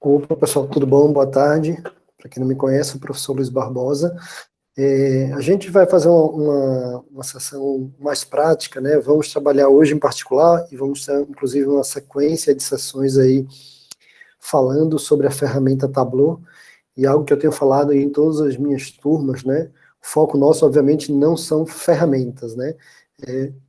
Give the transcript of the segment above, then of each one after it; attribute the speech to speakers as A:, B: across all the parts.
A: Opa, pessoal, tudo bom? Boa tarde. Para quem não me conhece, o professor Luiz Barbosa. A gente vai fazer uma sessão mais prática, né? Vamos trabalhar hoje em particular e vamos ter, inclusive, uma sequência de sessões aí falando sobre a ferramenta Tableau, e algo que eu tenho falado aí em todas as minhas turmas, né? O foco nosso, obviamente, não são ferramentas, né?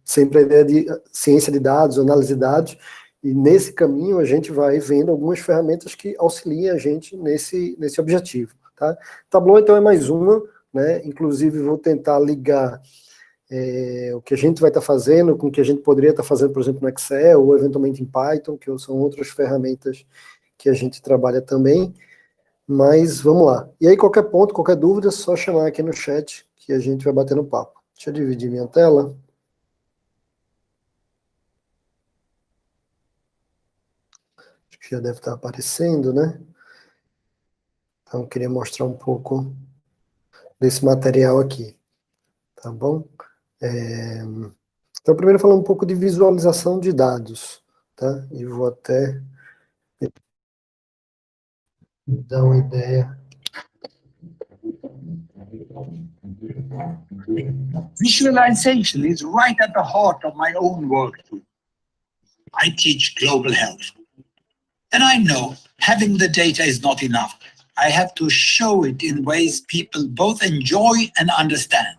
A: Sempre a ideia de ciência de dados, análise de dados, e nesse caminho a gente vai vendo algumas ferramentas que auxiliam a gente nesse objetivo, tá? Tableau, então, é mais uma, né? Inclusive, vou tentar ligar o que a gente vai estar fazendo com o que a gente poderia estar fazendo, por exemplo, no Excel, ou eventualmente em Python, que são outras ferramentas que a gente trabalha também, mas vamos lá. E aí, qualquer ponto, qualquer dúvida, é só chamar aqui no chat, que a gente vai bater no papo. Deixa eu dividir minha tela. Acho que já deve estar aparecendo, né? Então, eu queria mostrar um pouco desse material aqui, tá bom? Então, primeiro falar um pouco de visualização de dados, tá? E vou até dar uma ideia.
B: Visualization is right at the heart of my own work. I teach global health. And I know having the data is not enough. I have to show it in ways people both enjoy and understand.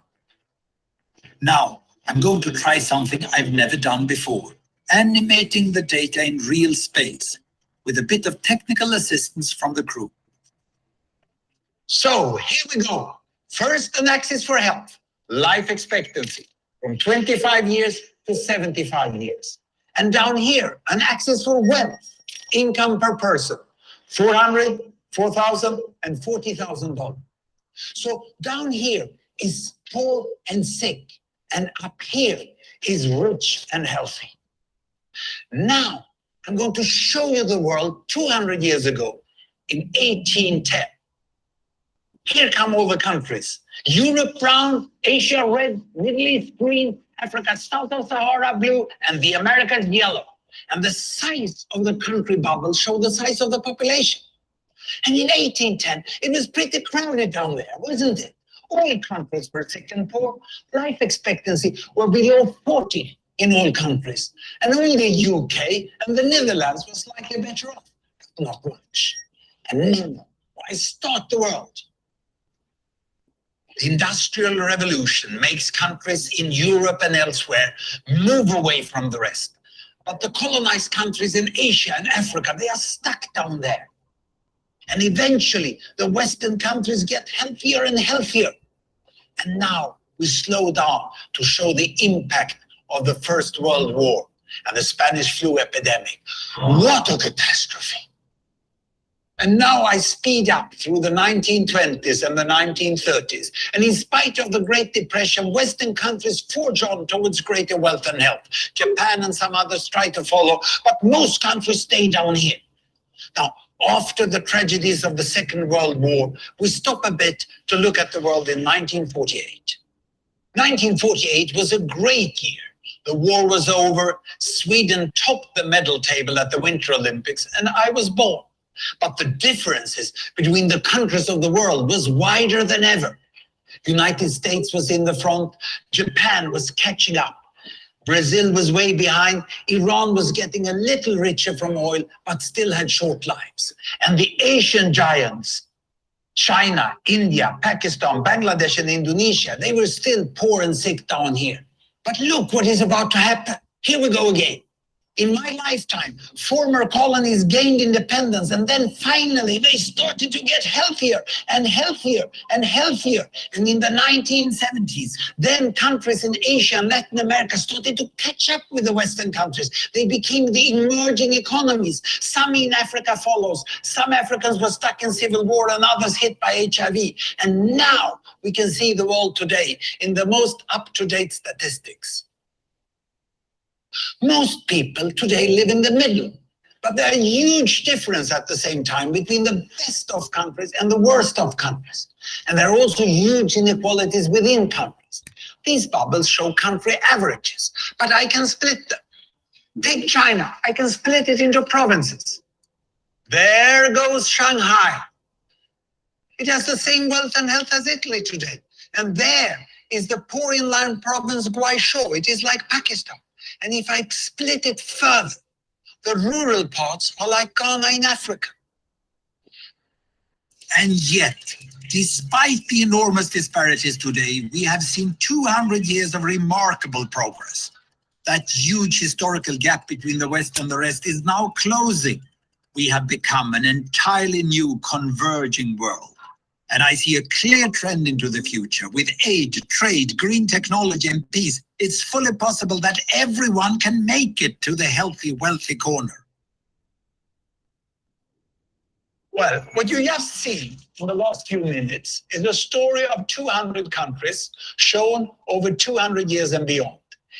B: Now, I'm going to try something I've never done before, animating the data in real space, with a bit of technical assistance from the crew. So, here we go. First, an axis for health, life expectancy, from 25 years to 75 years. And down here, an axis for wealth, income per person, $400, $4,000, and $40,000. So down here is poor and sick, and up here is rich and healthy. Now, I'm going to show you the world 200 years ago, in 1810. Here come all the countries. Europe brown, Asia red, Middle East green, Africa south of Sahara blue, and the Americas yellow. And the size of the country bubbles show the size of the population. And in 1810, it was pretty crowded down there, wasn't it? All countries were sick and poor. Life expectancy were below 40 in all countries. And only the UK and the Netherlands were slightly better off. Not much. And now, why start the world? The Industrial Revolution makes countries in Europe and elsewhere move away from the rest. But the colonized countries in Asia and Africa, they are stuck down there. And eventually, the Western countries get healthier and healthier. And now we slow down to show the impact of the First World War and the Spanish flu epidemic. What a catastrophe. And now I speed up through the 1920s and the 1930s. And in spite of the Great Depression, Western countries forge on towards greater wealth and health. Japan and some others try to follow, but most countries stay down here. Now, after the tragedies of the Second World War, we stop a bit to look at the world in 1948. 1948 was a great year. The war was over, Sweden topped the medal table at the Winter Olympics, and I was born. But the differences between the countries of the world was wider than ever. United States was in the front, Japan was catching up. Brazil was way behind, Iran was getting a little richer from oil, but still had short lives. And the Asian giants, China, India, Pakistan, Bangladesh, and Indonesia, they were still poor and sick down here. But look what is about to happen. Here we go again. In my lifetime, former colonies gained independence, and then finally they started to get healthier and healthier and healthier. And in the 1970s, then countries in Asia and Latin America started to catch up with the Western countries. They became the emerging economies. Some in Africa follows. Some Africans were stuck in civil war and others hit by HIV. And now we can see the world today in the most up-to-date statistics. Most people today live in the middle, but there are huge differences at the same time between the best of countries and the worst of countries. And there are also huge inequalities within countries. These bubbles show country averages, but I can split them. Take China, I can split it into provinces. There goes Shanghai. It has the same wealth and health as Italy today. And there is the poor inland province Guizhou. It is like Pakistan. And if I split it further, the rural parts are like Ghana in Africa. And yet, despite the enormous disparities today, we have seen 200 years of remarkable progress. That huge historical gap between the West and the rest is now closing. We have become an entirely new converging world. And I see a clear trend into the future. With aid, trade, green technology and peace, it's fully possible that everyone can make it to the healthy, wealthy corner. Well, what you just see in the last few minutes is the story of 200 countries shown over 200 years and beyond.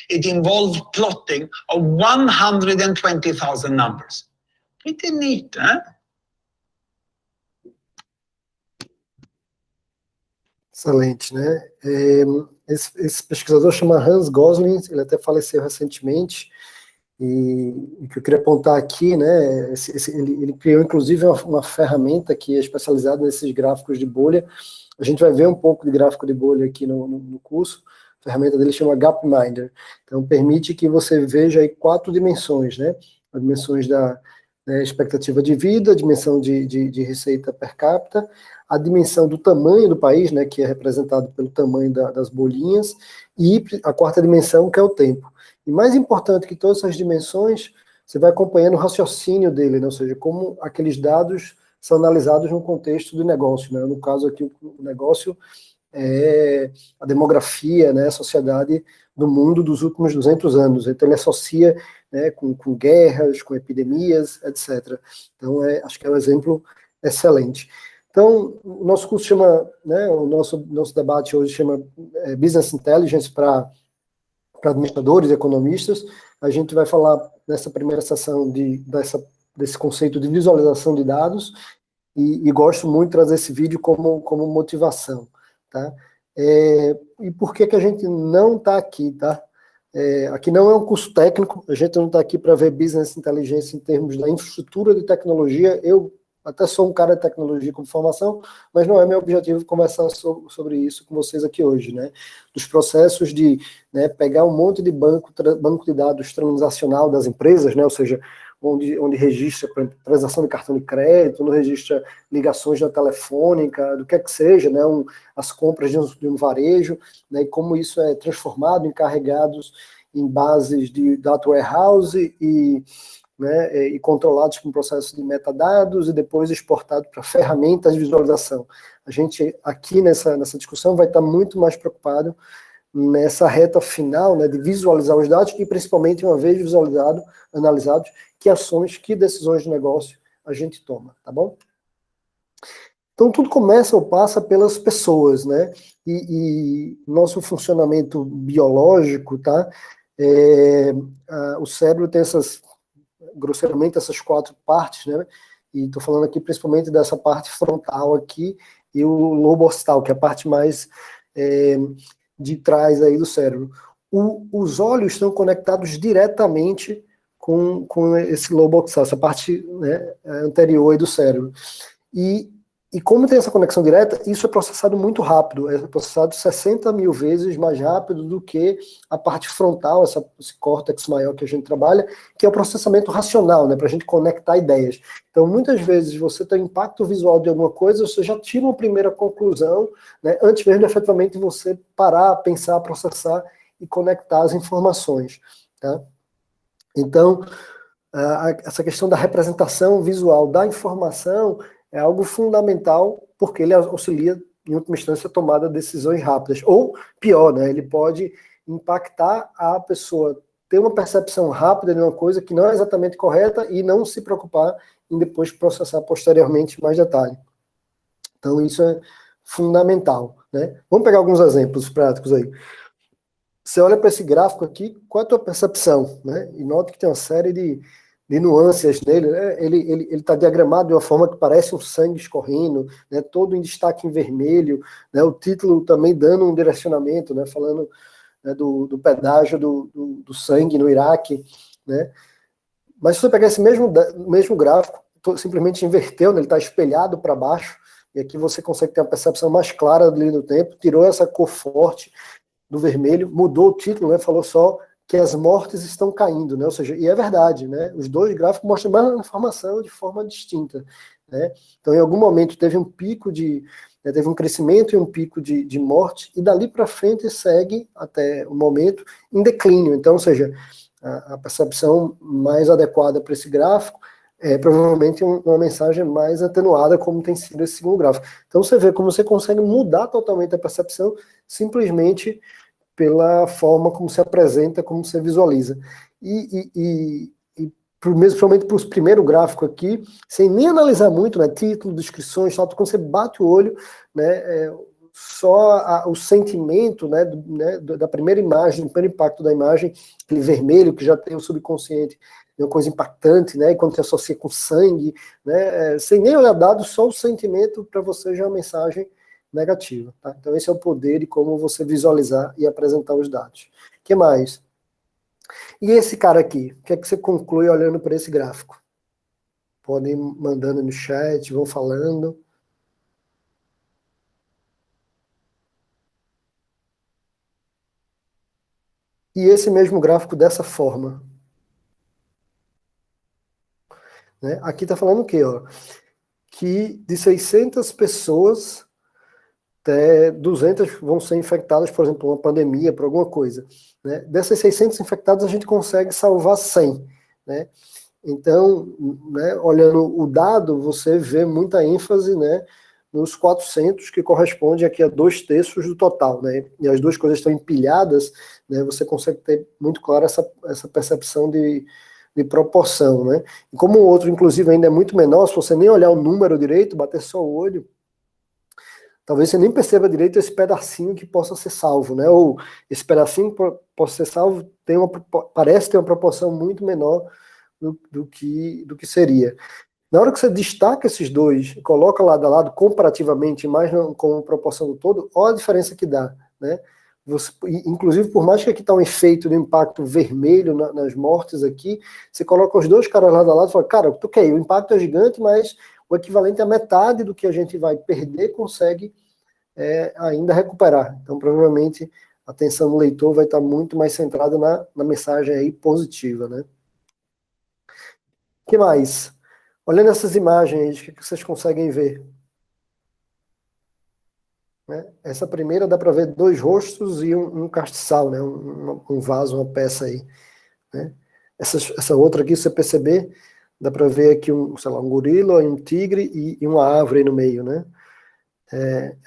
B: It involves plotting of 120,000 numbers. Pretty neat, huh?
A: Excelente, né? Esse pesquisador chama Hans Gosling, ele até faleceu recentemente, e o que eu queria apontar aqui, né, ele criou inclusive uma ferramenta que é especializada nesses gráficos de bolha. A gente vai ver um pouco de gráfico de bolha aqui no curso. A ferramenta dele chama Gapminder. Então, permite que você veja aí 4 dimensões, né? As dimensões da expectativa de vida, a dimensão de receita per capita, a dimensão do tamanho do país, né, que é representado pelo tamanho das bolinhas, e a 4ª dimensão, que é o tempo. E mais importante que todas essas dimensões, você vai acompanhando o raciocínio dele, né, ou seja, como aqueles dados são analisados no contexto do negócio, né? No caso aqui, o negócio é a demografia, né, a sociedade do mundo dos últimos 200 anos. Então, ele associa, né, com guerras, com epidemias, etc. Então, acho que é um exemplo excelente. Então, o nosso curso chama, né, o nosso debate hoje chama Business Intelligence para administradores e economistas. A gente vai falar nessa primeira sessão desse conceito de visualização de dados, e gosto muito de trazer esse vídeo como motivação, tá? E por que a gente não está aqui, tá? Aqui não é um curso técnico, a gente não está aqui para ver Business Intelligence em termos da infraestrutura de tecnologia. Eu até sou um cara de tecnologia como formação, mas não é meu objetivo conversar sobre isso com vocês aqui hoje, né? Dos processos de, né, pegar um monte de banco de dados transacional das empresas, né? Ou seja, onde registra, por exemplo, transação de cartão de crédito, onde registra ligações da telefônica, do que é que seja, né? As compras de um varejo, né? E como isso é transformado em carregados em bases de data warehouse né, e controlados com processo de metadados e depois exportado para ferramentas de visualização. A gente aqui nessa discussão vai estar muito mais preocupado nessa reta final, né, de visualizar os dados e principalmente, uma vez analisados, que ações, que decisões de negócio a gente toma, tá bom? Então tudo começa ou passa pelas pessoas, né, e nosso funcionamento biológico, tá, o cérebro tem grosseiramente essas 4 partes, né? E estou falando aqui principalmente dessa parte frontal aqui e o lobo occipital, que é a parte mais de trás aí do cérebro. Os olhos estão conectados diretamente com esse lobo occipital, essa parte, né, anterior aí do cérebro. E como tem essa conexão direta, isso é processado muito rápido, é processado 60 mil vezes mais rápido do que a parte frontal, esse córtex maior que a gente trabalha, que é o processamento racional, né, para a gente conectar ideias. Então, muitas vezes, você tem impacto visual de alguma coisa, você já tira uma primeira conclusão, né, antes mesmo de efetivamente você parar, pensar, processar e conectar as informações, tá? Então, essa questão da representação visual da informação é algo fundamental, porque ele auxilia, em última instância, a tomada de decisões rápidas. Ou, pior, né, ele pode impactar a pessoa ter uma percepção rápida de uma coisa que não é exatamente correta e não se preocupar em depois processar posteriormente mais detalhe. Então, isso é fundamental, né? Vamos pegar alguns exemplos práticos aí. Você olha para esse gráfico aqui, qual é a tua percepção, né? E nota que tem uma série de nuances nele, né? Ele está diagramado de uma forma que parece um sangue escorrendo, né? Todo em destaque em vermelho, né? O título também dando um direcionamento, né? Falando, né, do pedágio do sangue no Iraque, né? Mas se você pegar esse mesmo gráfico, simplesmente inverteu, né? Ele está espelhado para baixo, e aqui você consegue ter uma percepção mais clara ali no tempo, tirou essa cor forte do vermelho, mudou o título, né? Falou só que as mortes estão caindo, né? Ou seja, e é verdade, né? Os dois gráficos mostram a mesma informação de forma distinta, né? Então, em algum momento teve um pico teve um crescimento e um pico de morte, e dali para frente segue até o momento em declínio. Então, ou seja, a percepção mais adequada para esse gráfico é provavelmente uma mensagem mais atenuada, como tem sido esse segundo gráfico. Então você vê como você consegue mudar totalmente a percepção simplesmente pela forma como se apresenta, como se visualiza. Principalmente para os primeiros gráficos aqui, sem nem analisar muito, né, título, descrições, tal, quando você bate o olho, né, só o sentimento, né, da primeira imagem, do primeiro impacto da imagem, aquele vermelho que já tem o subconsciente, é uma coisa impactante, né, e quando você associa com sangue, né, sem nem olhar dado, só o sentimento para você já é uma mensagem negativa. Tá? Então esse é o poder de como você visualizar e apresentar os dados. O que mais? E esse cara aqui, o que é que você conclui olhando para esse gráfico? Podem ir mandando no chat, vão falando. E esse mesmo gráfico dessa forma. Né? Aqui está falando o quê? Ó? Que de 600 pessoas, até 200 vão ser infectadas, por exemplo, por uma pandemia, por alguma coisa. Né? Dessas 600 infectadas, a gente consegue salvar 100. Né? Então, né, olhando o dado, você vê muita ênfase, né, nos 400, que corresponde aqui a 2/3 do total, né, e as duas coisas estão empilhadas, né, você consegue ter muito claro essa percepção de proporção, né, e como o outro, inclusive, ainda é muito menor, se você nem olhar o número direito, bater só o olho, talvez você nem perceba direito esse pedacinho que possa ser salvo, né, ou esse pedacinho que possa ser salvo parece ter uma proporção muito menor do que seria. Na hora que você destaca esses dois, coloca lado a lado comparativamente, mais com proporção do todo, olha a diferença que dá, né? Você, inclusive, por mais que aqui está um efeito de impacto vermelho nas mortes aqui, você coloca os dois caras lado a lado e fala, cara, ok, o impacto é gigante, mas o equivalente a metade do que a gente vai perder consegue ainda recuperar. Então, provavelmente, a atenção do leitor vai estar muito mais centrada na mensagem aí positiva, né? O que mais? Olhando essas imagens, o que vocês conseguem ver? Né? Essa primeira dá para ver dois rostos e um castiçal, né? Um vaso, uma peça aí. Né? Essa outra aqui, se você perceber, dá para ver aqui sei lá, um gorila, um tigre e uma árvore aí no meio, né?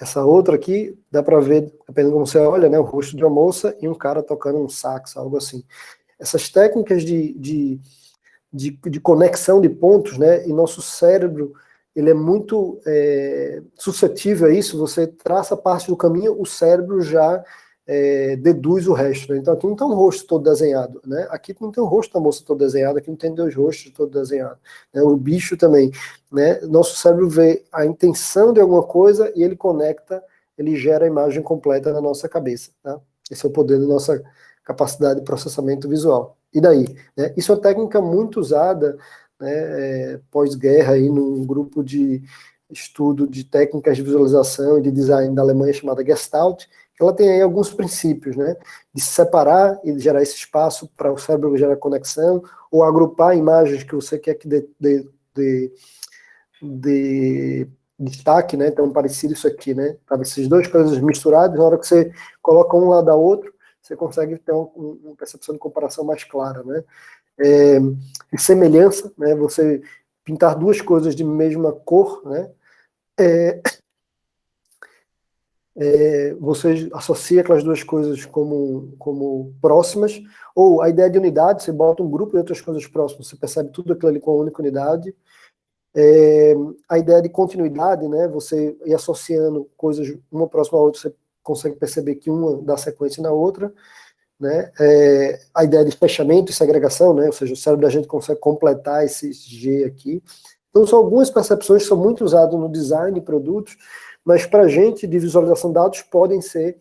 A: Essa outra aqui, dá para ver, dependendo de como você olha, né? O rosto de uma moça e um cara tocando um sax, algo assim. Essas técnicas de conexão de pontos, né? E nosso cérebro, ele é muito suscetível a isso. Você traça parte do caminho, o cérebro já deduz o resto. Né? Então aqui não tem um rosto todo desenhado, né? Aqui não tem o rosto da moça todo desenhado, aqui não tem dois rostos todo desenhado. Né? O bicho também, né? Nosso cérebro vê a intenção de alguma coisa e ele conecta, ele gera a imagem completa na nossa cabeça. Tá? Esse é o poder da nossa capacidade de processamento visual. E daí? Né? Isso é uma técnica muito usada, né, pós-guerra aí num grupo de estudo de técnicas de visualização e de design da Alemanha chamada Gestalt, que ela tem aí alguns princípios, né, de se separar e de gerar esse espaço para o cérebro gerar conexão, ou agrupar imagens que você quer que dê destaque, né, então parecido isso aqui, né, para essas duas coisas misturadas, na hora que você coloca um lado da outro, você consegue ter uma percepção de comparação mais clara, né? Semelhança, né? Você pintar duas coisas de mesma cor, né? Você associa aquelas duas coisas como próximas, ou a ideia de unidade, você bota um grupo de outras coisas próximas, você percebe tudo aquilo ali com uma única unidade. A ideia de continuidade, né? Você ir associando coisas uma próxima à outra, você consegue perceber que uma dá sequência na outra. Né? A ideia de fechamento e segregação, né? Ou seja, o cérebro da gente consegue completar esse G aqui. Então, são algumas percepções que são muito usadas no design de produtos, mas para a gente, de visualização de dados, podem ser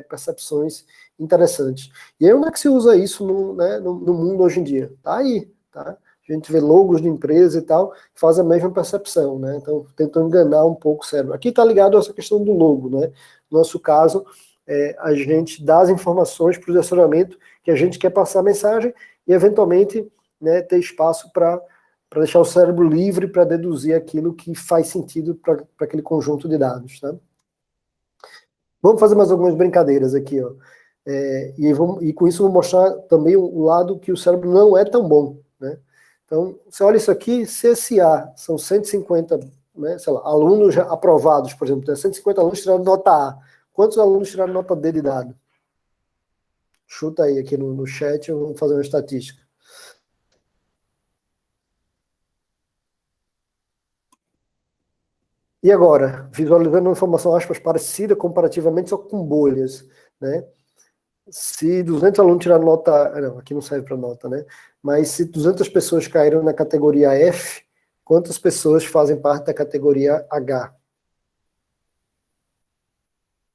A: percepções interessantes. E aí, onde é que se usa isso no mundo hoje em dia? Tá aí, tá? A a gente vê logos de empresa e tal, faz a mesma percepção, né? Então, tentam enganar um pouco o cérebro. Aqui está ligado a essa questão do logo, né? No nosso caso, a gente dá as informações para o direcionamento que a gente quer passar a mensagem e, eventualmente, né, ter espaço para deixar o cérebro livre para deduzir aquilo que faz sentido para aquele conjunto de dados, tá? Vamos fazer mais algumas brincadeiras aqui, ó. E com isso eu vou mostrar também o lado que o cérebro não é tão bom, né? Então, você olha isso aqui, CSA, são 150, né, sei lá, alunos já aprovados, por exemplo, 150 alunos tiraram nota A. Quantos alunos tiraram nota D de dado? Chuta aí aqui no chat, eu vou fazer uma estatística. E agora, visualizando uma informação, aspas, parecida comparativamente, só com bolhas, né? Se 200 alunos tiraram nota... Não, aqui não serve para nota, né? Mas se 200 pessoas caíram na categoria F, quantas pessoas fazem parte da categoria H?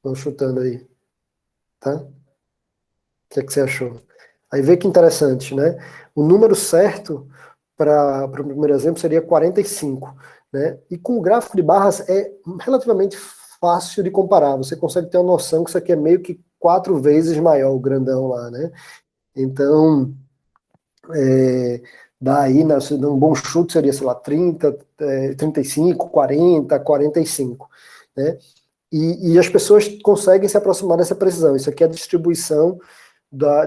A: Vamos chutando aí, tá? O que é que você achou? Aí vê que interessante, né? O número certo para o primeiro exemplo seria 45, né? E com o gráfico de barras é relativamente fácil de comparar. Você consegue ter uma noção que isso aqui é meio que 4 vezes maior, o grandão lá, né? Então, daí, né, um bom chute seria, sei lá, 30, 35, 40, 45, né? E as pessoas conseguem se aproximar dessa precisão. Isso aqui é a distribuição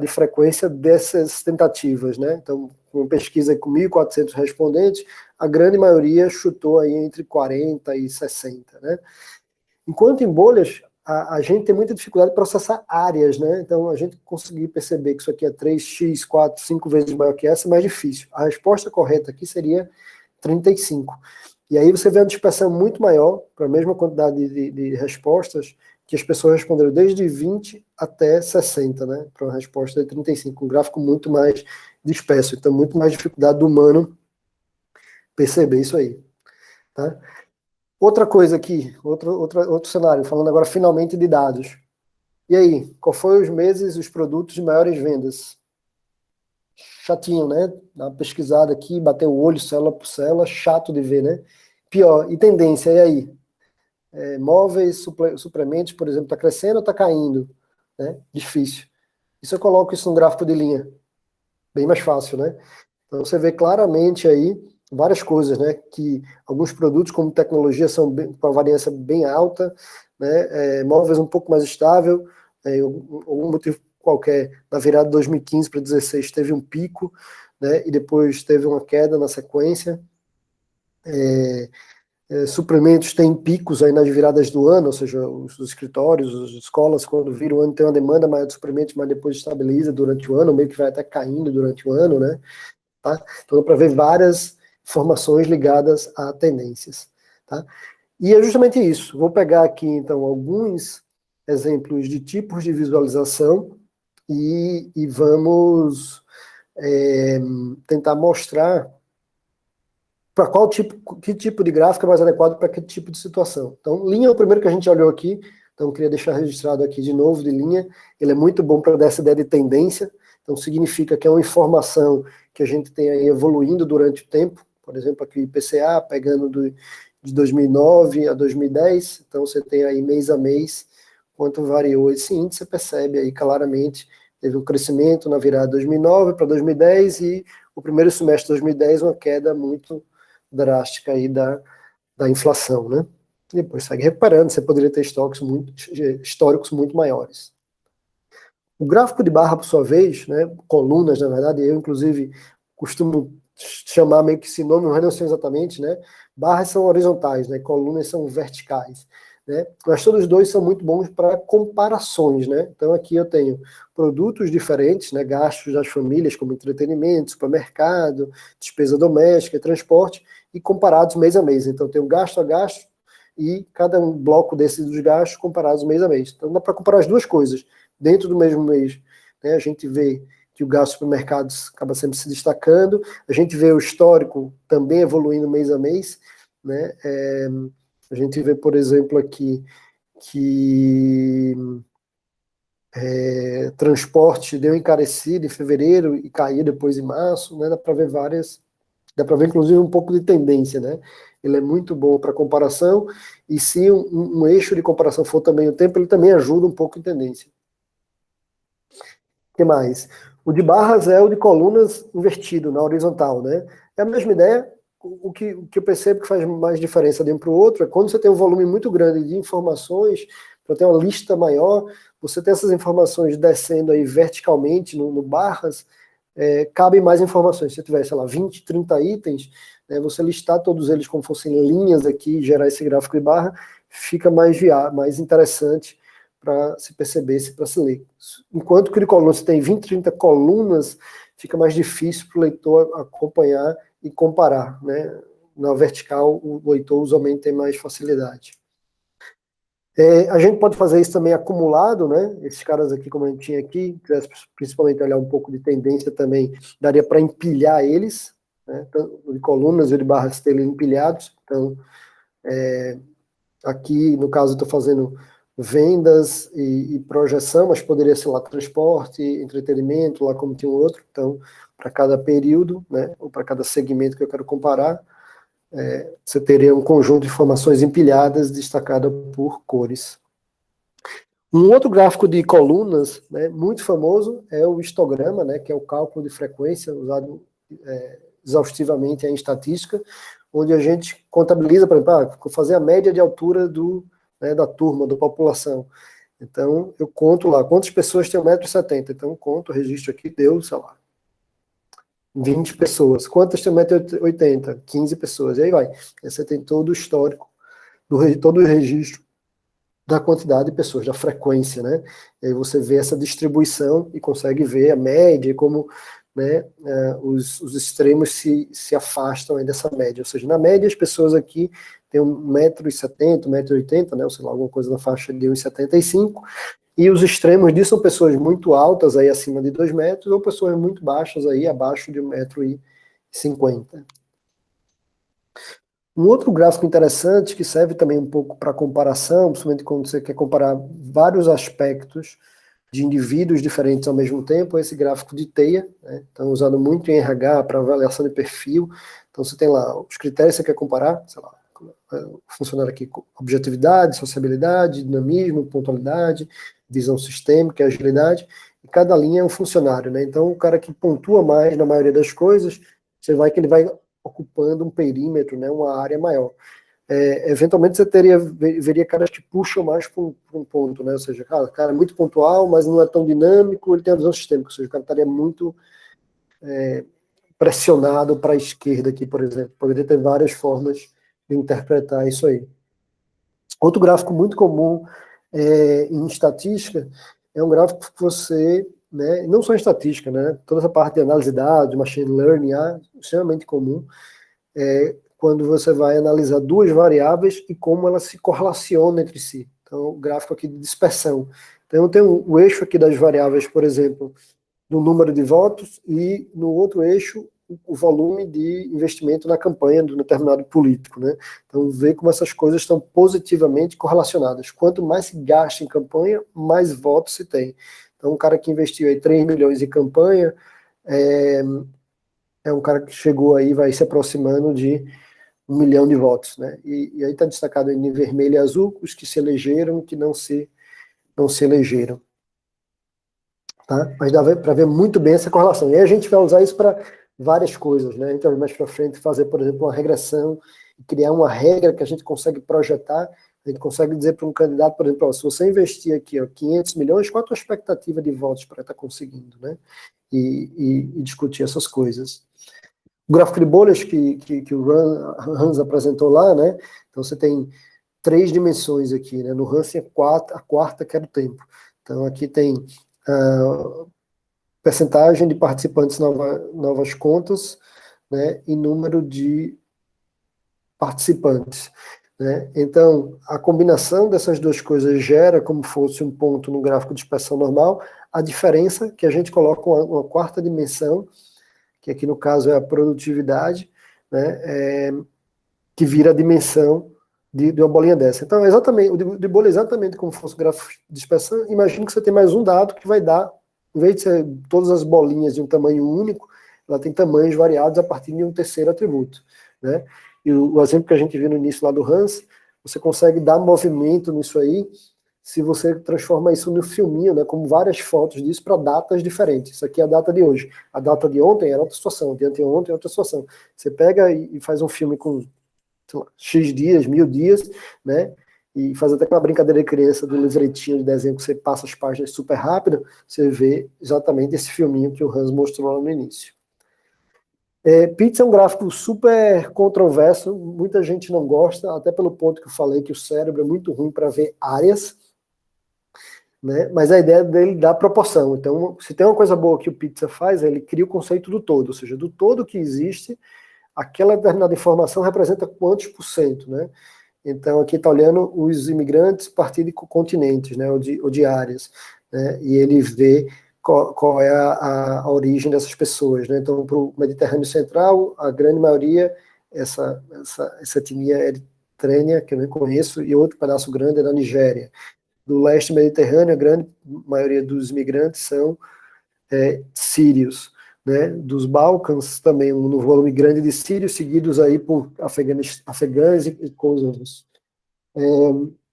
A: de frequência dessas tentativas, né? Então, uma pesquisa com 1.400 respondentes, a grande maioria chutou aí entre 40 e 60, né? Enquanto em bolhas, a gente tem muita dificuldade de processar áreas, né? Então, a gente conseguir perceber que isso aqui é 3x, 4, 5 vezes maior que essa é mais difícil. A resposta correta aqui seria 35. E aí você vê uma dispersão muito maior, para a mesma quantidade de respostas, que as pessoas responderam desde 20 até 60, né? Para uma resposta de 35, um gráfico muito mais disperso. Então, muito mais dificuldade do humano perceber isso aí, tá? Outra coisa aqui, outro cenário, falando agora finalmente de dados. E aí, qual foi os meses, os produtos de maiores vendas? Chatinho, né? Dá uma pesquisada aqui, bater o olho célula por célula, chato de ver, né? Pior, e tendência, e aí? Móveis, suplementos, por exemplo, está crescendo ou está caindo? Né? Difícil. E se eu coloco isso num gráfico de linha? Bem mais fácil, né? Então você vê claramente aí várias coisas, né? Que alguns produtos como tecnologia são com a variância bem alta, né? Móveis um pouco mais estável, algum motivo qualquer, na virada de 2015 para 2016 teve um pico, né? E depois teve uma queda na sequência. Suplementos têm picos aí nas viradas do ano, ou seja, os escritórios, as escolas, quando vira o ano, tem uma demanda maior de suplementos, mas depois estabiliza durante o ano, meio que vai até caindo durante o ano, né? Tá? Então, dá para ver várias informações ligadas a tendências. Tá? E é justamente isso. Vou pegar aqui, então, alguns exemplos de tipos de visualização e vamos tentar mostrar para que tipo de gráfico é mais adequado para que tipo de situação. Então, linha é o primeiro que a gente olhou aqui, então queria deixar registrado aqui de novo de linha, ele é muito bom para dar essa ideia de tendência, então significa que é uma informação que a gente tem aí evoluindo durante o tempo, por exemplo, aqui o IPCA, pegando de 2009 a 2010, então você tem aí mês a mês, quanto variou esse índice, você percebe aí claramente, teve um crescimento na virada de 2009 para 2010 e o primeiro semestre de 2010 uma queda muito drástica aí da inflação, né? Depois segue recuperando, você poderia ter históricos muito maiores. O gráfico de barra, por sua vez, né, colunas, na verdade, eu inclusive costumo chamar meio que esse nome, mas não sei exatamente, né? Barras são horizontais, né? Colunas são verticais, né? Mas todos os dois são muito bons para comparações, né? Então aqui eu tenho produtos diferentes, né? Gastos das famílias, como entretenimento, supermercado, despesa doméstica, transporte, e comparados mês a mês. Então tem o gasto a gasto e cada um bloco desses dos gastos comparados mês a mês. Então dá para comparar as duas coisas dentro do mesmo mês, né? A gente vê que o gasto supermercados acaba sempre se destacando, a gente vê o histórico também evoluindo mês a mês, né? A gente vê, por exemplo, aqui que transporte deu encarecido em fevereiro e caiu depois em março, né? Dá para ver várias Dá para ver, inclusive, um pouco de tendência, né? Ele é muito bom para comparação, e se um eixo de comparação for também o tempo, ele também ajuda um pouco em tendência. O que mais? O de barras é o de colunas invertido, na horizontal, né? É a mesma ideia. O que eu percebo que faz mais diferença de um para o outro é quando você tem um volume muito grande de informações, para ter uma lista maior, você tem essas informações descendo aí verticalmente no barras, cabem mais informações. Se você tiver, sei lá, 20, 30 itens, né, você listar todos eles como fossem linhas aqui, gerar esse gráfico de barra, fica mais interessante para se perceber, para se ler. Enquanto que de coluna você tem 20, 30 colunas, fica mais difícil para o leitor acompanhar e comparar, né? Na vertical, o leitor usualmente tem mais facilidade. A gente pode fazer isso também acumulado, né? Esses caras aqui, como a gente tinha aqui, principalmente olhar um pouco de tendência também, daria para empilhar eles, né? Tanto de colunas e de barras terem empilhados. Então, aqui, no caso, eu estou fazendo vendas e projeção, mas poderia ser lá transporte, entretenimento, lá como tinha um outro. Então, para cada período, né, ou para cada segmento que eu quero comparar, você teria um conjunto de informações empilhadas, destacada por cores. Um outro gráfico de colunas, né, muito famoso, é o histograma, né, que é o cálculo de frequência usado exaustivamente em estatística, onde a gente contabiliza, por exemplo, fazer a média de altura da turma, da população. Então, eu conto lá quantas pessoas têm 1,70 m. Então, eu conto, registro aqui, deu, sei lá, 20 pessoas. Quantas têm 1,80 m? 15 pessoas. E aí vai. Aí você tem todo o histórico, todo o registro da quantidade de pessoas, da frequência, né? E aí você vê essa distribuição e consegue ver a média, como, né, os extremos se afastam aí dessa média. Ou seja, na média as pessoas aqui têm 1,70 m, 1,80 m, né, ou sei lá, alguma coisa na faixa de 1,75 m, e os extremos disso são pessoas muito altas, aí acima de 2 metros, ou pessoas muito baixas, aí abaixo de 1,50 m. Um outro gráfico interessante, que serve também um pouco para comparação, principalmente quando você quer comparar vários aspectos de indivíduos diferentes ao mesmo tempo, é esse gráfico de teia, né? Então, usado muito em RH para avaliação de perfil. Então, você tem lá os critérios que você quer comparar, sei lá, funcionário aqui com objetividade, sociabilidade, dinamismo, pontualidade, visão sistêmica, agilidade, e cada linha é um funcionário, né? Então, o cara que pontua mais na maioria das coisas, você vai que ele vai ocupando um perímetro, né, uma área maior. Eventualmente você veria caras que puxam mais para um ponto, né? Ou seja, cara é muito pontual, mas não é tão dinâmico, ele tem a visão sistêmica, ou seja, o cara estaria muito pressionado para a esquerda aqui, por exemplo. Poderia ter várias formas de interpretar isso aí. Outro gráfico muito comum em estatística é um gráfico que você, né, não só em estatística, né, toda essa parte de análise de dados, machine learning, é extremamente comum, quando você vai analisar duas variáveis e como elas se correlacionam entre si. Então, o gráfico aqui de dispersão. Então, eu tenho o eixo aqui das variáveis, por exemplo, do número de votos, e no outro eixo, o volume de investimento na campanha de um determinado político, né? Então, ver como essas coisas estão positivamente correlacionadas. Quanto mais se gasta em campanha, mais votos se tem. Então, um cara que investiu aí 3 milhões em campanha, é um cara que chegou aí, vai se aproximando de 1 milhão de votos, né? E aí está destacado em vermelho e azul os que se elegeram e que não se elegeram. Tá? Mas dá para ver muito bem essa correlação. E aí a gente vai usar isso para várias coisas, né? A gente vai mais para frente fazer, por exemplo, uma regressão, e criar uma regra que a gente consegue projetar, a gente consegue dizer para um candidato, por exemplo, se você investir aqui 500 milhões, qual a tua expectativa de votos para estar conseguindo, né? E discutir essas coisas. O gráfico de bolhas que o Hans apresentou lá, né? Então você tem 3 dimensões aqui, né? No Hans é a quarta que era o tempo. Então aqui tem percentagem de participantes novas contas, né? E número de participantes, né? Então a combinação dessas duas coisas gera como fosse um ponto no gráfico de dispersão normal, a diferença que a gente coloca uma quarta dimensão, que aqui no caso é a produtividade, né, que vira a dimensão de uma bolinha dessa. Então, exatamente, o de bolha é exatamente como fosse o gráfico de dispersão. Imagine que você tem mais um dado que vai dar, em vez de ser todas as bolinhas de um tamanho único, ela tem tamanhos variados a partir de um terceiro atributo, né? E o exemplo que a gente viu no início lá do Hans, você consegue dar movimento nisso aí, se você transforma isso no filminho, né, como várias fotos disso para datas diferentes. Isso aqui é a data de hoje. A data de ontem era outra situação, de anteontem é outra situação. Você pega e faz um filme com, sei lá, X dias, 1000 dias, né, e faz até aquela brincadeira de criança do livretinho de desenho que você passa as páginas super rápido, você vê exatamente esse filminho que o Hans mostrou lá no início. Pizza é um gráfico super controverso, muita gente não gosta, até pelo ponto que eu falei que o cérebro é muito ruim para ver áreas, né? Mas a ideia dele dá proporção. Então, se tem uma coisa boa que o Pizza faz, ele cria o conceito do todo, ou seja, do todo que existe, aquela determinada informação representa quantos por cento, né? Então, aqui está olhando os imigrantes a partir de continentes, né, ou de áreas, né? E ele vê qual é a origem dessas pessoas, né? Então, para o Mediterrâneo Central, a grande maioria, essa etnia eritrênia, que eu nem conheço, e outro pedaço grande é da Nigéria. Do leste mediterrâneo, a grande maioria dos imigrantes são sírios, né? Dos Balcãs também, um volume grande de sírios, seguidos aí por afegãs e kosovos.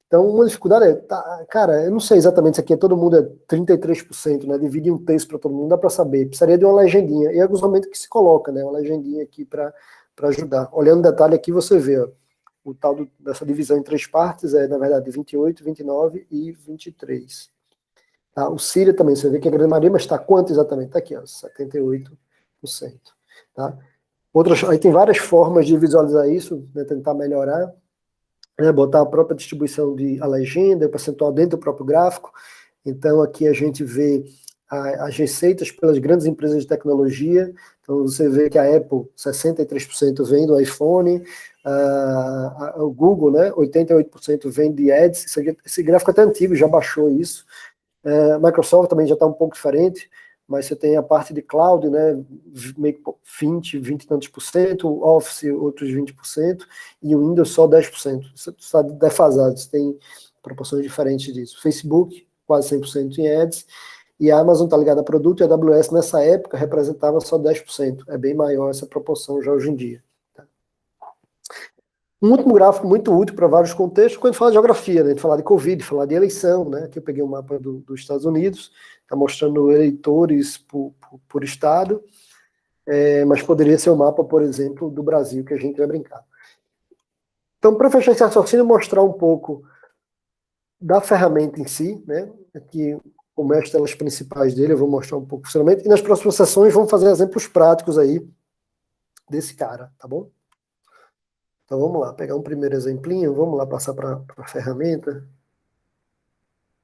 A: Então, uma dificuldade cara, eu não sei exatamente se aqui todo mundo é 33%, né? Divide um texto para todo mundo, dá para saber. Precisaria de uma legendinha. E é alguns momentos que se coloca, né? Uma legendinha aqui para ajudar. Olhando o detalhe aqui, você vê, ó, o tal dessa divisão em 3 partes é, na verdade, 28, 29 e 23. Tá? O Síria também, você vê que é a grande maioria, mas está quanto exatamente? Está aqui, ó, 78%. Tá? Aí tem várias formas de visualizar isso, né, tentar melhorar, né, botar a própria distribuição a legenda, o percentual dentro do próprio gráfico. Então aqui a gente vê as receitas pelas grandes empresas de tecnologia. Então você vê que a Apple, 63% vem do iPhone, o Google, né, 88% vem de ads. Esse gráfico é até antigo, já baixou isso. Microsoft também já está um pouco diferente, mas você tem a parte de cloud, né, meio 20 e tantos por cento, Office outros 20%, e o Windows só 10%. Isso está defasado, você tem proporções diferentes disso. Facebook, quase 100% em ads, e a Amazon está ligada a produto, e a AWS nessa época representava só 10%. É bem maior essa proporção já hoje em dia. Um último gráfico muito útil para vários contextos, quando fala de geografia, né, de falar de Covid, falar de eleição, né, aqui eu peguei um mapa dos Estados Unidos, está mostrando eleitores por estado, mas poderia ser o mapa, por exemplo, do Brasil, que a gente vai brincar. Então, para fechar esse raciocínio, mostrar um pouco da ferramenta em si, né, aqui como as telas principais dele, eu vou mostrar um pouco o funcionamento, e nas próximas sessões vamos fazer exemplos práticos aí desse cara, tá bom? Então vamos lá, pegar um primeiro exemplinho, vamos lá passar para a ferramenta.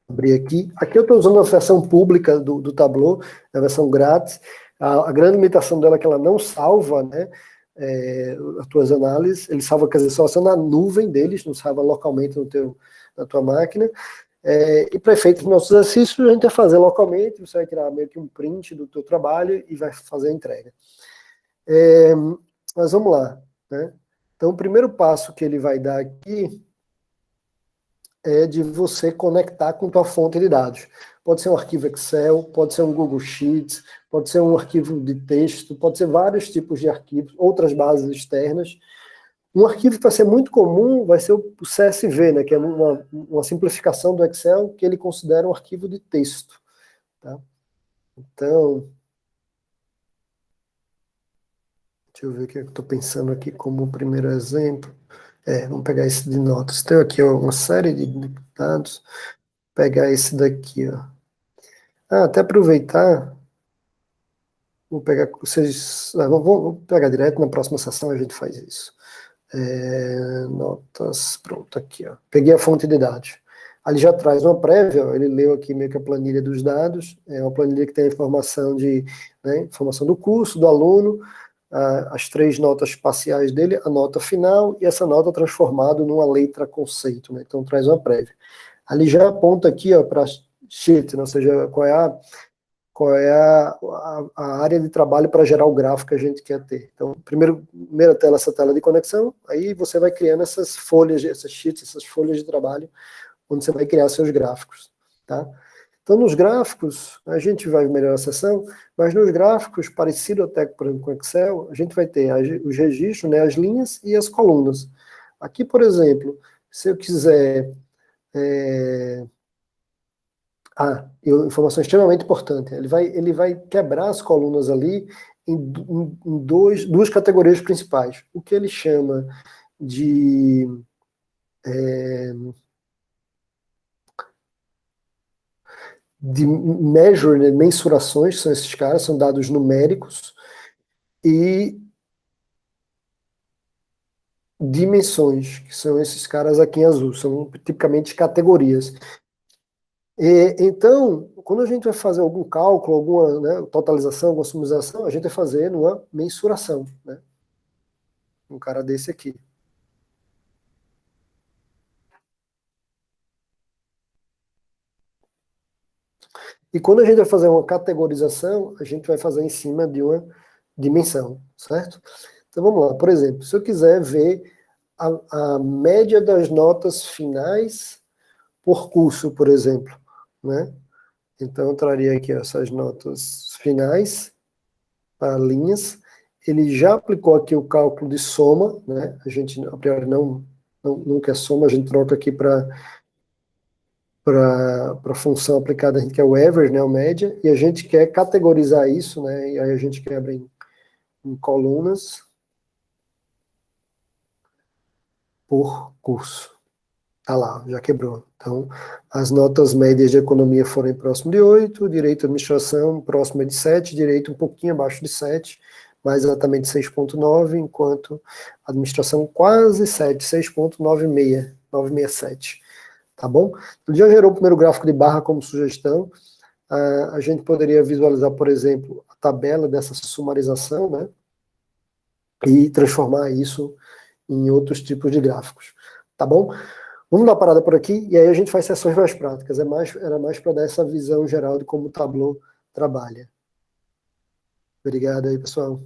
A: Abrir aqui. Aqui eu estou usando a versão pública do Tableau, a versão grátis. A grande limitação dela é que ela não salva, né, as tuas análises, ele salva, quer dizer, só na nuvem deles, não salva localmente na tua máquina. E para efeitos dos nossos exercícios, a gente vai fazer localmente, você vai tirar meio que um print do teu trabalho e vai fazer a entrega. Mas vamos lá, né? Então, o primeiro passo que ele vai dar aqui é de você conectar com tua fonte de dados. Pode ser um arquivo Excel, pode ser um Google Sheets, pode ser um arquivo de texto, pode ser vários tipos de arquivos, outras bases externas. Um arquivo que vai ser muito comum vai ser o CSV, né, que é uma simplificação do Excel que ele considera um arquivo de texto. Tá? Então, deixa eu ver o que eu estou pensando aqui como primeiro exemplo. Vamos pegar esse de notas. Tem aqui uma série de dados. Vou pegar esse daqui, ó. Até aproveitar. Vou pegar vocês. Vou pegar direto, na próxima sessão a gente faz isso. Notas, pronto, aqui, ó. Peguei a fonte de dados. Ali já traz uma prévia, ó, ele leu aqui meio que a planilha dos dados, é uma planilha que tem a informação informação do curso, do aluno, as 3 notas parciais dele, a nota final, e essa nota transformada numa letra conceito, né? Então traz uma prévia. Ali já aponta aqui para sheet, né? Ou seja, qual é a área de trabalho para gerar o gráfico que a gente quer ter. Então, primeira tela, essa tela de conexão, aí você vai criando essas folhas, essas sheets, essas folhas de trabalho, onde você vai criar seus gráficos, tá? Então, nos gráficos, a gente vai melhorar a seção, mas nos gráficos, parecido até, por exemplo, com o Excel, a gente vai ter os registros, né, as linhas e as colunas. Aqui, por exemplo, se eu quiser... informação extremamente importante. Ele vai quebrar as colunas ali em duas categorias principais. O que ele chama de measure, né, mensurações, são esses caras, são dados numéricos, e dimensões, que são esses caras aqui em azul, são tipicamente categorias. Então, quando a gente vai fazer algum cálculo, alguma, né, totalização, alguma sumização, a gente vai fazer numa mensuração, né? Um cara desse aqui. E quando a gente vai fazer uma categorização, a gente vai fazer em cima de uma dimensão, certo? Então vamos lá, por exemplo, se eu quiser ver a média das notas finais por curso, por exemplo, né? Então eu traria aqui essas notas finais para linhas. Ele já aplicou aqui o cálculo de soma, né? A gente a priori não quer soma, a gente troca aqui para a função aplicada, a gente quer o average, né, o média, e a gente quer categorizar isso, né, e aí a gente quebra em colunas por curso. Tá lá, já quebrou. Então, as notas médias de economia foram próximo de 8, direito à administração próximo de 7, direito um pouquinho abaixo de 7, mais exatamente 6,9, enquanto administração quase 7, 6,96, 967. Tá bom? Então, já gerou o primeiro gráfico de barra como sugestão. A gente poderia visualizar, por exemplo, a tabela dessa sumarização, né? E transformar isso em outros tipos de gráficos. Tá bom? Vamos dar uma parada por aqui, e aí a gente faz sessões mais práticas. Era mais para dar essa visão geral de como o Tableau trabalha. Obrigado aí, pessoal.